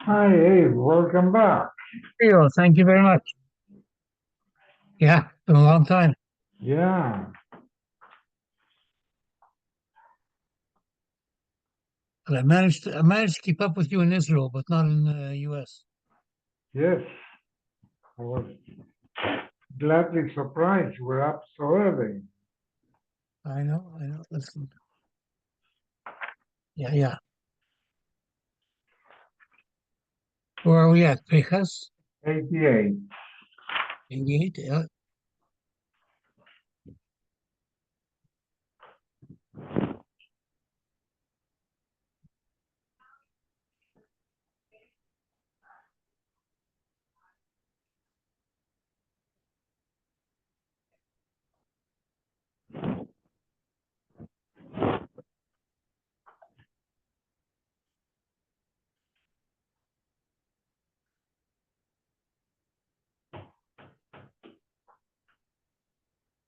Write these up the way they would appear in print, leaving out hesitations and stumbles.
Hi, Abe. Welcome back. Theo, thank you very much. Yeah, been a long time. Yeah, But I managed to keep up with you in Israel, but not in the US. yes. I was gladly surprised you were up so early. I know. Listen. Yeah. Where are we at? Pechas? 88. 88, yeah.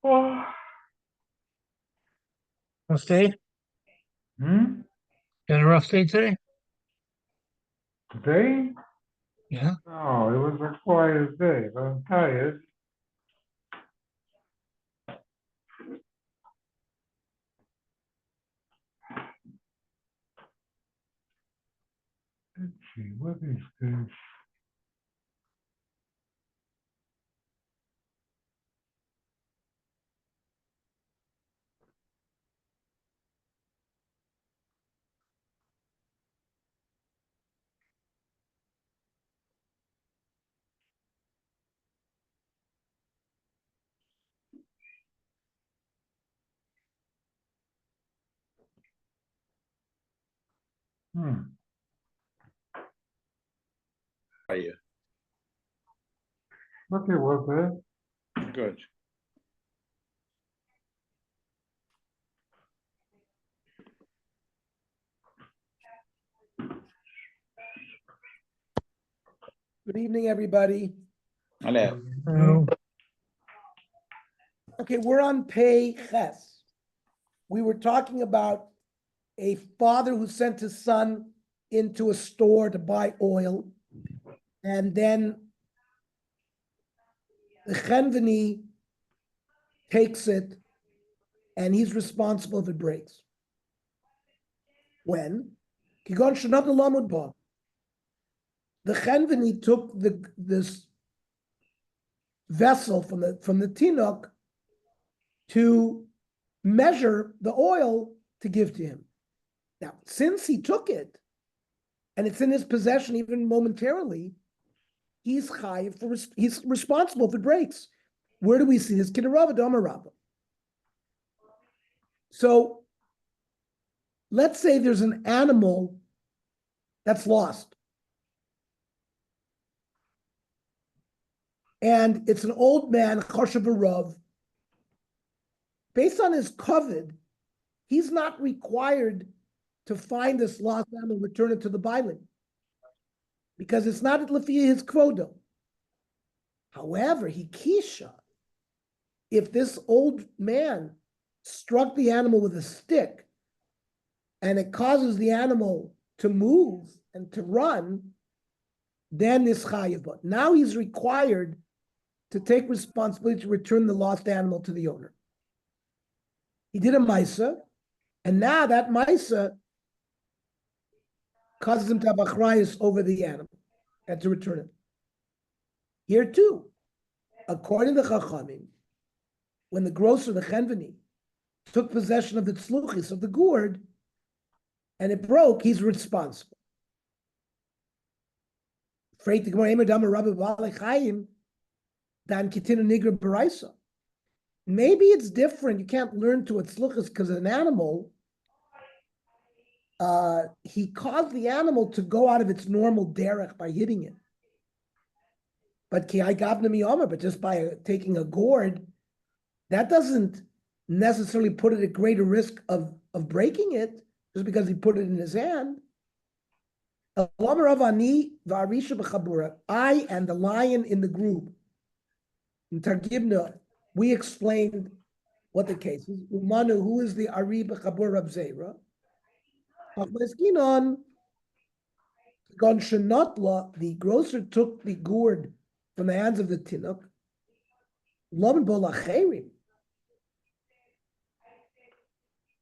Oh. Rough day? Hmm? Got a rough day today? Today? Yeah. No, it was a quiet day, but I'm tired. Let's see, what is this? Hmm. Are you? What was it? Good. Good evening, everybody. Hello. Oh, Okay, we're on Pei Ches. We were talking about a father who sent his son into a store to buy oil, and then the Chenveni takes it, and he's responsible if it breaks. When? Kigon Shanat Lamud Ba. The Chenveni took this vessel from the Tinok to measure the oil to give to him. Now, since he took it, and it's in his possession even momentarily, he's he's responsible if it breaks. Where do we see this? Kidarava Damarabba. So let's say there's an animal that's lost. And it's an old man, Choshev. Based on his covet, he's not required to find this lost animal and return it to the Bailing, because it's not Lafia his quodo. However, he kisha, if this old man struck the animal with a stick and it causes the animal to move and to run, then this chayiv. Now he's required to take responsibility to return the lost animal to the owner. He did a maisa, and now that maisa causes him to have achrayus over the animal and to return it. Here too, according to Chachamim, when the grocer, the Chenveni, took possession of the tzluchis, of the gourd, and it broke, he's responsible. Maybe it's different. You can't learn to its tzluchis because an animal, he caused the animal to go out of its normal derech by hitting it. But just by taking a gourd, that doesn't necessarily put it at greater risk of breaking it just because he put it in his hand. I and the lion in the group, in Targibna, we explained what the case is. Umanu, who is the Ari B'Chabur Rab Zera? Gon Shenatla, the grocer took the gourd from the hands of the Tinuk. Laman Bolacherim.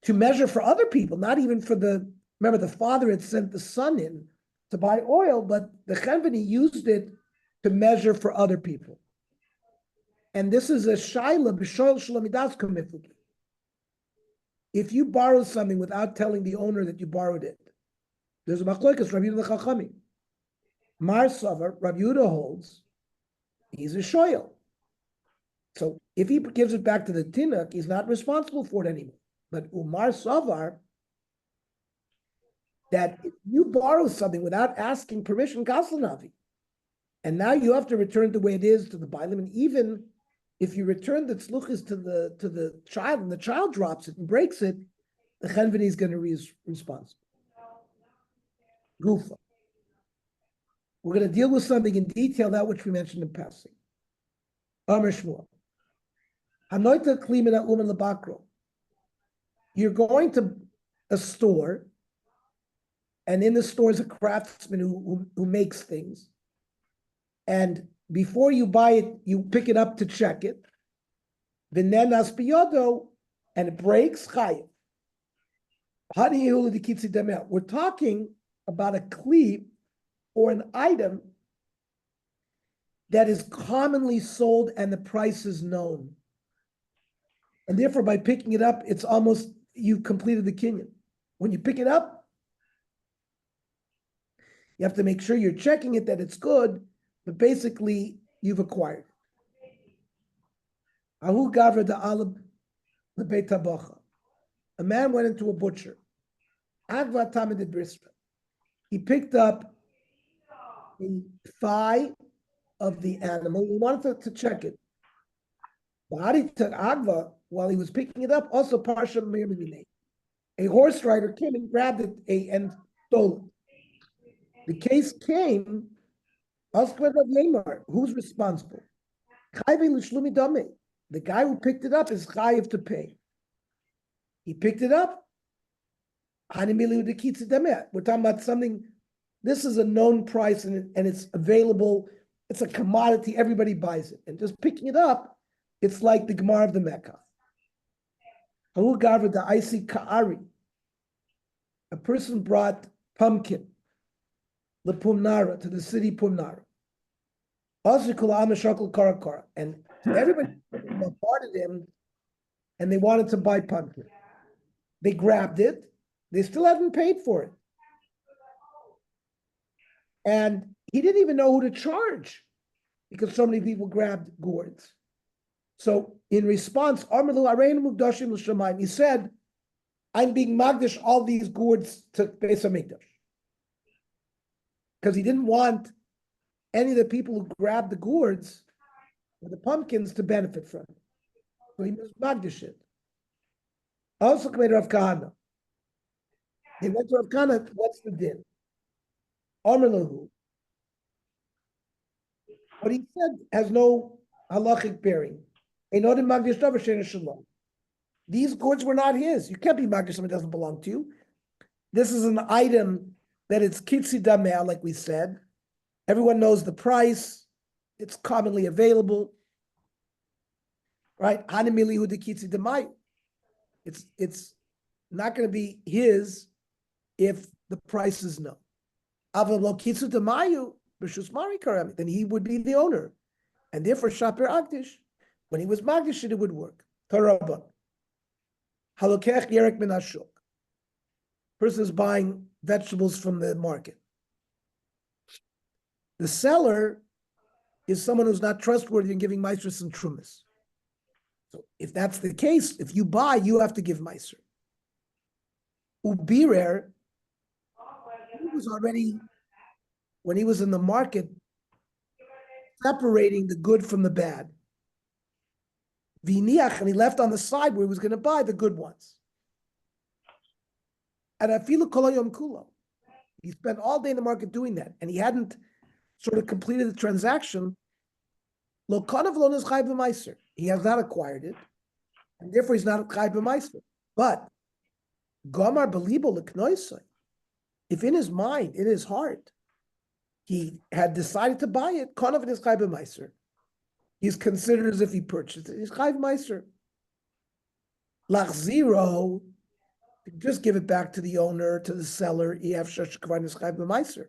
To measure for other people, not even for remember the father had sent the son in to buy oil, but the Chenveni used it to measure for other people. And this is a shaila b'shoil shalamidas kamifuki. If you borrow something without telling the owner that you borrowed it, there's a machlokas, Rabbi Yehuda the Chachamim. Mar Savar, Rabbi Yehuda holds, he's a shoyel. So if he gives it back to the tinuk, he's not responsible for it anymore. But Umar Savar, that if you borrow something without asking permission, Gaslanavi, and now you have to return it the way it is to the Bailim, and even if you return the tzluchis to the child and the child drops it and breaks it, the Chenveni is going to be responsible. Gufa. We're going to deal with something in detail, that which we mentioned in passing. Amr Shmuel. Hanoita klimina uman lebakro. You're going to a store, and in the store is a craftsman who makes things. And before you buy it, you pick it up to check it. V'nenas biyodo, and it breaks, chayiv. We're talking about a kli or an item that is commonly sold and the price is known. And therefore, by picking it up, it's almost, you've completed the kinyan. When you pick it up, you have to make sure you're checking it, that it's good, but basically, you've acquired it. Ahu gavra da'alab lebeit habacha. A man went into a butcher. Agva tamid brisra. He picked up the thigh of the animal. He wanted to check it. Ba'ari took Agva, while he was picking it up, also parsha meir minei. A horse rider came and grabbed it and stole it. The case came. Who's responsible? The guy who picked it up is chayiv to pay. He picked it up. We're talking about something, this is a known price and it's available. It's a commodity, everybody buys it. And just picking it up, it's like the Gemara of the Mecca. A person brought pumpkin, the Pumnara, to the city Pumnara. And everybody bombarded him and they wanted to buy pumpkin. They grabbed it. They still haven't paid for it. And he didn't even know who to charge because so many people grabbed gourds. So in response, he said, I'm being magdish all these gourds to Beis HaMikdash. Because he didn't want any of the people who grabbed the gourds or the pumpkins to benefit from it. So he was magdish it. Also came to Rav Kahana. He went to Rav Kahana, what's the din? Amar lahu. What he said has no halachic bearing. These gourds were not his. You can't be magdish something that doesn't belong to you. This is an item that it's kitzi dameh, like we said. Everyone knows the price. It's commonly available. Right? It's not going to be his if the price is known. Then he would be the owner. And therefore, Shaper Agdish, when he was Magdish, it would work. Tarabban. Halokech Yerek min hashuk. Person is buying vegetables from the market. The seller is someone who's not trustworthy in giving maestros and trumas. So if that's the case, if you buy, you have to give meiser. Ubirer, he was already, when he was in the market, separating the good from the bad. Viniach, and he left on the side where he was going to buy the good ones. And afilu kolayom kulo. He spent all day in the market doing that, and he hadn't sort of completed the transaction. Lo kanav lo nizchai b'meiser. He has not acquired it, and therefore he's not chai b'meiser. But Gomar belibo leknoisai. If in his mind, in his heart, he had decided to buy it, Konav is Chayv Meiser. He's considered as if he purchased it. He's Chayv Meiser. Lach zero, just give it back to the owner, to the seller. Ef Shach Kvain is Chayv Meiser.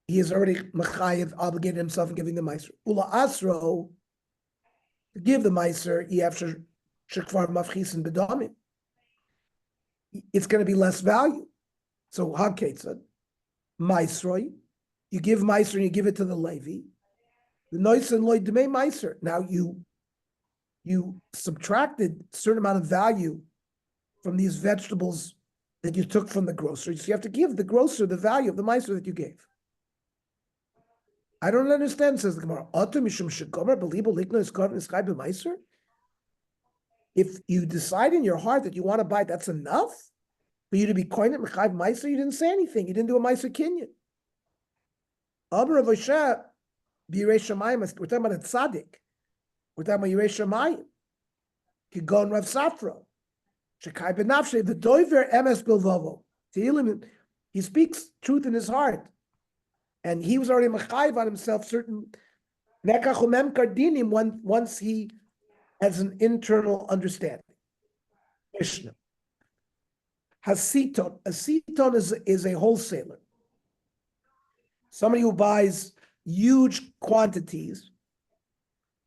He has already Machayev obligated himself in giving the Meiser. Ula Asro, to give the Meiser, Ef Shakvar Mafchisen Bedomim. It's going to be less value. So Haketza, Meiseroi, you give Meiser and you give it to the Levi. The Nois and Loy Demei Meiser. Now you subtracted a certain amount of value from these vegetables that you took from the grocery. So you have to give the grocer the value of the Meiser that you gave. I don't understand, says the Gemara. If you decide in your heart that you want to buy, that's enough for you to be coined at Mechayv Meiser. You didn't say anything. You didn't do a Meiser Kinyan. We're talking about a tzaddik. We're talking about Yirei Shamayim. Kigon Rav Safra. Shekai benafshe the doiver emes bilvovo. He speaks truth in his heart, and he was already mechayiv on himself certain nekachumem kardinim once he has an internal understanding. Mishnah. Hasiton. A siton is a wholesaler. Somebody who buys huge quantities,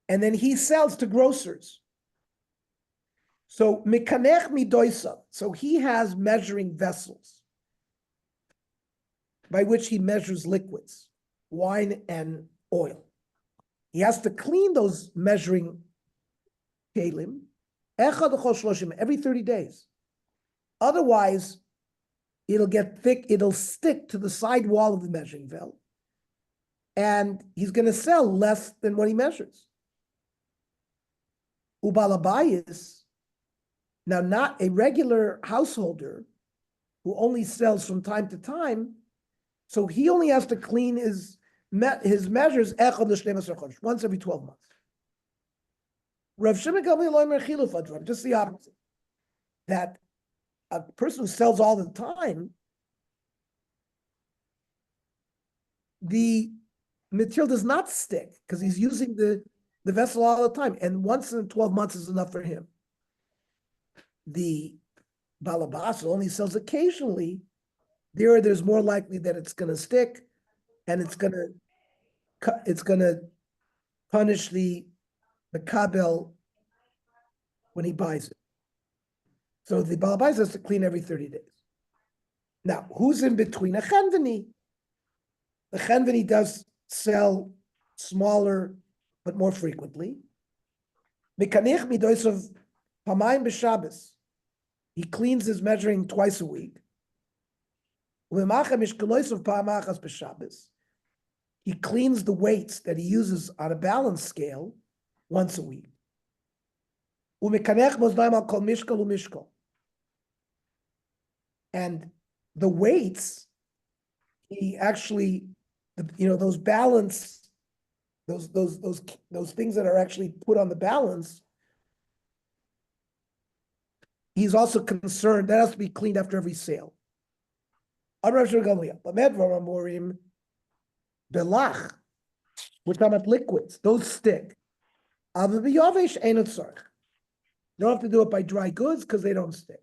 and then he sells to grocers. So mikanech midoisa. So he has measuring vessels by which he measures liquids, wine and oil. He has to clean those measuring kelim every 30 days. Otherwise, it'll get thick, it'll stick to the side wall of the measuring belt, and he's going to sell less than what he measures. Ubalabayis, now not a regular householder who only sells from time to time, so he only has to clean his measures once every 12 months. Rav Shimon Gamliel, just the opposite, that a person who sells all the time, the material does not stick because he's using the vessel all the time, and once in 12 months is enough for him. The Bava Basra only sells occasionally. There's more likely that it's going to stick, and it's going to punish the kabel when he buys it. So the Bava Basra has to clean every 30 days. Now, who's in between? A chenveni. The chenveni does sell smaller but more frequently. Mekanich midosav pamayim b'Shabbos. He cleans his measuring twice a week. He cleans the weights that he uses on a balance scale once a week. And the weights, he actually, those balance, those things that are actually put on the balance, he's also concerned that has to be cleaned after every sale. We're talking about liquids; those stick. You don't have to do it by dry goods because they don't stick.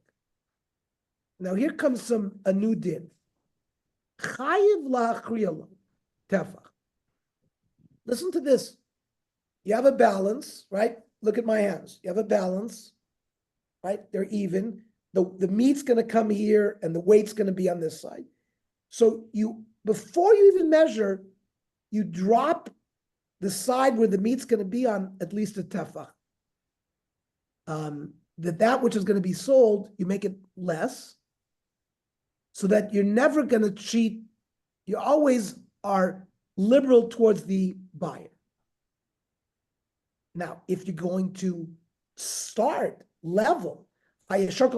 Now here comes a new din. Listen to this. You have a balance, right? Look at my hands. You have a balance, right? They're even. The meat's going to come here and the weight's going to be on this side. So before you even measure, you drop the side where the meat's going to be on at least a tefach. That which is going to be sold, you make it less, so that you're never going to cheat. You always are liberal towards the buyer. Now, if you're going to start level, you have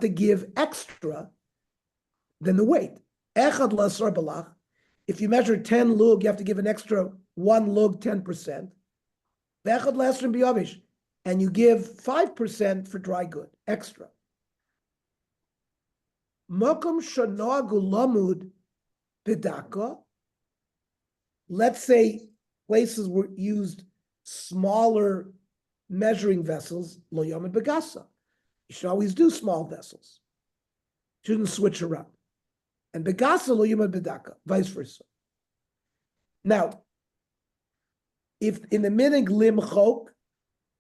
to give extra than the weight. If you measure 10 lug, you have to give an extra 1 lug, 10%. And you give 5% for dry good, extra. Mokum shanoagu lamud bidaka. Let's say places were used smaller measuring vessels, lo yomid begasa. You should always do small vessels. Shouldn't switch around. And begasa lo yomid bedaka, vice versa. Now, if in the minig limchok,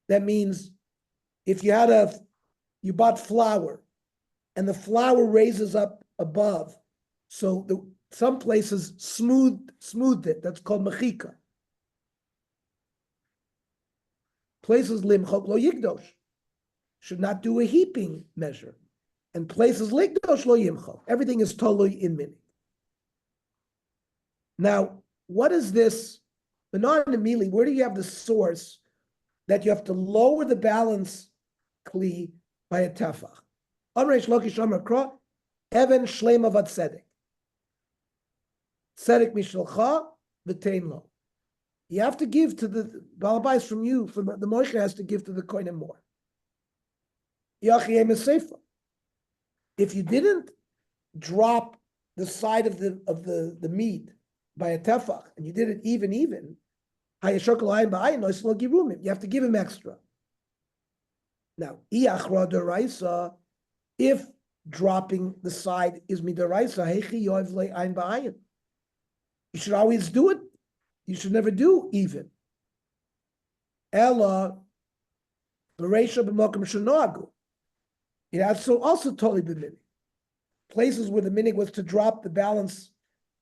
that means if you bought flour and the flour raises up above, so some places smoothed it. That's called mechika. Places limchok lo yigdosh should not do a heaping measure, and places ligdosh lo yimchok. Everything is totally in minig. Now, what is this? Immediately, where do you have the source that you have to lower the balance kli by a tefach? Amreish lokish amar kra, even shlema vat tzedek. Tzedek mishalcha v'tein lo. You have to give to the balabais from you. From the Moshe has to give to the kohenim more. Yachiyem sefer. If you didn't drop the side of the meat by a tefach and you did it even, you have to give him extra. Now, if dropping the side is midaraisa, you should always do it. You should never do even. Ella, bereisha b'mokum shenoagu. It has also totally been minig. Places where the minig was to drop the balance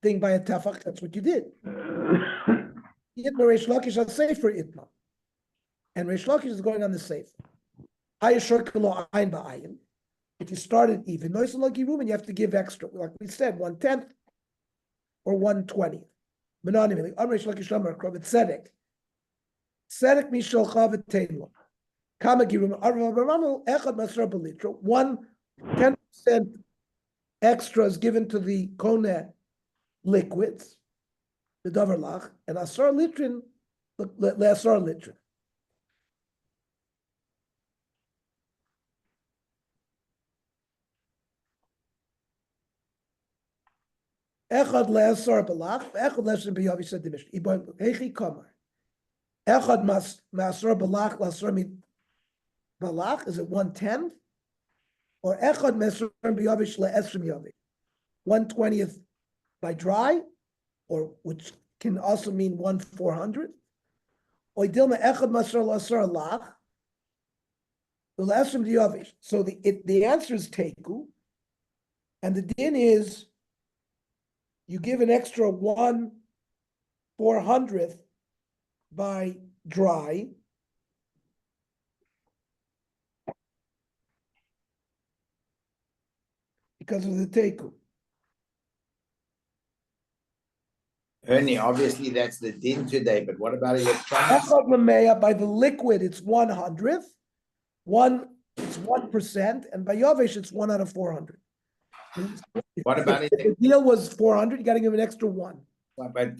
thing by a tefach, that's what you did. And Reish Lakish is going on the safe. If you started even, you have to give extra, like we said, 1/10 or 1/20. Tzedek mishalcha v'tein lo. Kama girum echad masra b'litra. 10% extra is given to the kone liquids, the davar lach, and asar litrin le'asar litrin. Echad le'asar b'lach, echad le'asar b'yavi said the Mishnah. Hechi kamar. Echad ma'asar b'lach le'asar b'lach, is it 1/10? Or echad ma'asar b'yavi le'esrim yavi? 1/20 by dry, or which can also mean 1/400. Or dilma echad ma'asar le'asar lach, le'esrim b'yavi. So the answer is teku, and the din is you give an extra 1/400 by dry, because of the teku. Ernie, obviously that's the din today, but what about electronics? Echad l'meya, by the liquid, it's 1/100. It's 1%, and by yavesh, it's 1/400. What about if the deal was 400, you got to give an extra 1. But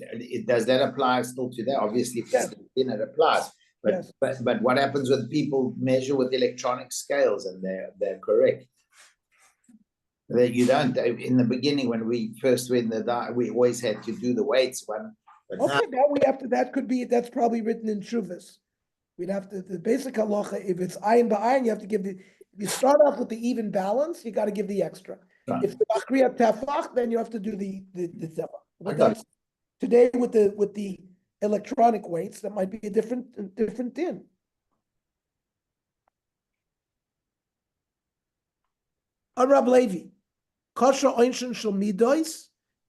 does that apply still today? Obviously, if Yes. it's the din, it applies. But, Yes. but what happens when people measure with electronic scales and they're correct? That you don't. In the beginning, when we first went we always had to do the weights one. But now, Okay, now we have to. That's probably written in Shuvas. We'd have to, the basic halacha, if it's ayin ba'ayin, you have to give if you start off with the even balance, you got to give the extra. Right. If the makriya tefach, then you have to do the tefach. But I got that's today with the electronic weights, that might be a different din. Rab Levi, kasha einshin shel midos,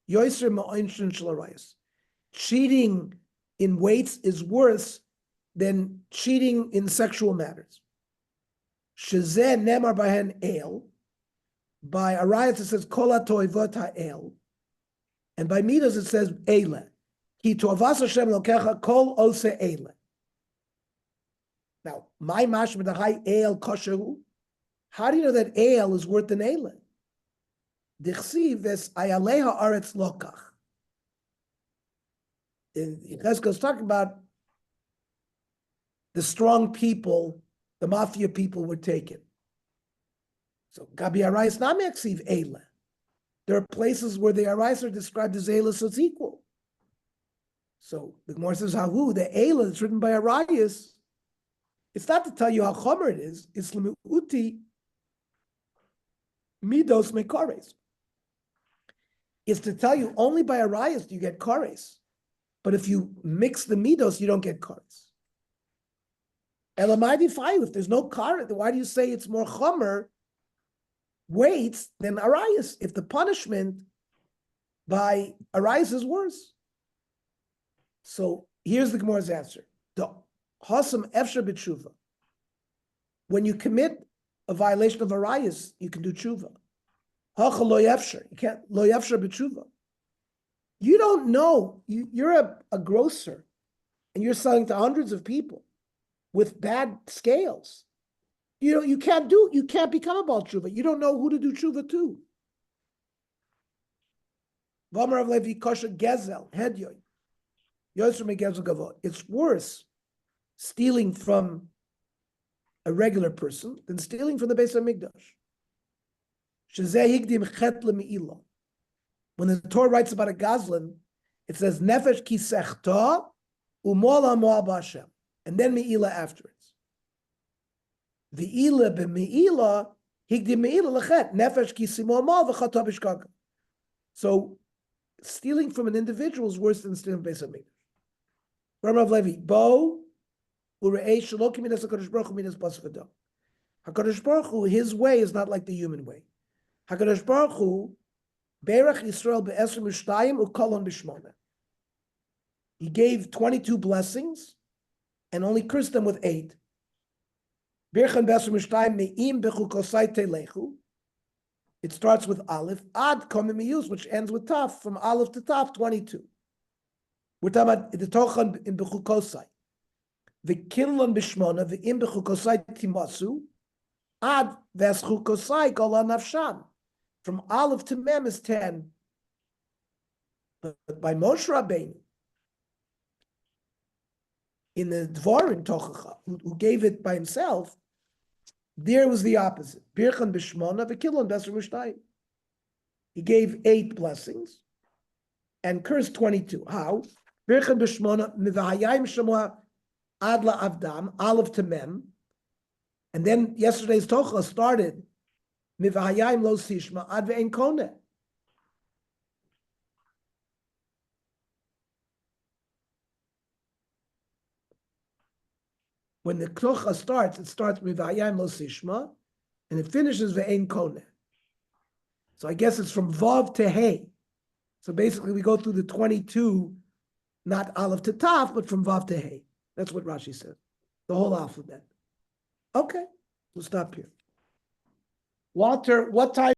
yoiser ma'einshin shel arayos. Cheating in weights is worse than cheating in sexual matters. Shezeh nemar bahen el. By arayos it says kol ha'toivot ha'el, and by midos it says eile. Ki toavas Hashem lokecha kol ose eile. Now, my mashma the high el kosheru. How do you know that el is worth an eile? Dichsiv es ayaleha aretz lokach. Cheskel's talking about the strong people, the mafia people were taken. So Gabi Arayis Nameksiv Eile. There are places where the arayos are described as Eila, so it's equal. So the Gemara says, Hahu, the Eila that's written by arayos, it's not to tell you how chomer it is, it's l'mi'uti midos mekares. Is to tell you only by arayos do you get kares. But if you mix the midos, you don't get kares. Elamai fayu, if there's no kares, why do you say it's more chomer weights than arayos? If the punishment by arayos is worse. So here's the Gemara's answer. The hasam efshar b'tshuva. When you commit a violation of arayos, you can do tshuva. Hacha lo yefshar. You can't lo yefshar b'tshuva. You don't know. You're a grocer, and you're selling to hundreds of people with bad scales. You can't become a Baal tshuva. You don't know who to do tshuva to. V'amar Rav Levi kosher gezel hedyoy. It's worse stealing from a regular person than stealing from the Beis HaMikdash. When the Torah writes about a gazlan, it says nefesh kisechta umola mo'al b'Hashem, and then me'ila afterwards. Ve'ila b'me'ila higdim me'ila lechet nefesh kisimo mo'al v'chata b'shkaga. So stealing from an individual is worse than stealing from Beis HaMikdash. Rav Levi, bo ure'ei shelo k'midas HaKadosh Baruch Hu midas bas v'dam. HaKadosh Baruch Hu, his way is not like the human way. HaKadosh Baruch Hu, Berach Yisrael be'esrim u'shtayim u'kolon b'shmona. He gave 22 blessings and only cursed them with 8. Berachan be'esrim u'shtayim me'im b'chukosai telechu. It starts with Aleph, ad komim miyus, which ends with Taf, from Aleph to Taf, 22. We're talking about the Tochan in b'chukosai. V'kinlon b'shmona v'im b'chukosai timasu, ad v'eschukosai kolan nafshan. From Aleph to Mem is 10. But by Moshe Rabbeinu, in the Dvarim Tochacha, who gave it by himself, there was the opposite. Birchan b'shmona v'kilon b'esrim u'shtayim. He gave 8 blessings and cursed 22. How? Birchan b'shmona mivahayim shemua ad la'avdam, Aleph to Mem. And then yesterday's Tochacha started Mivahayim lo sishma ad ve'en koneh. When the klocha starts, it starts Mivahayim lo sishma, and it finishes ve'en koneh. So I guess it's from Vav to Hey. So basically we go through the 22, not Aleph to Taf, but from Vav to Hey. That's what Rashi said. The whole alphabet. Okay, we'll stop here. Walter, what time?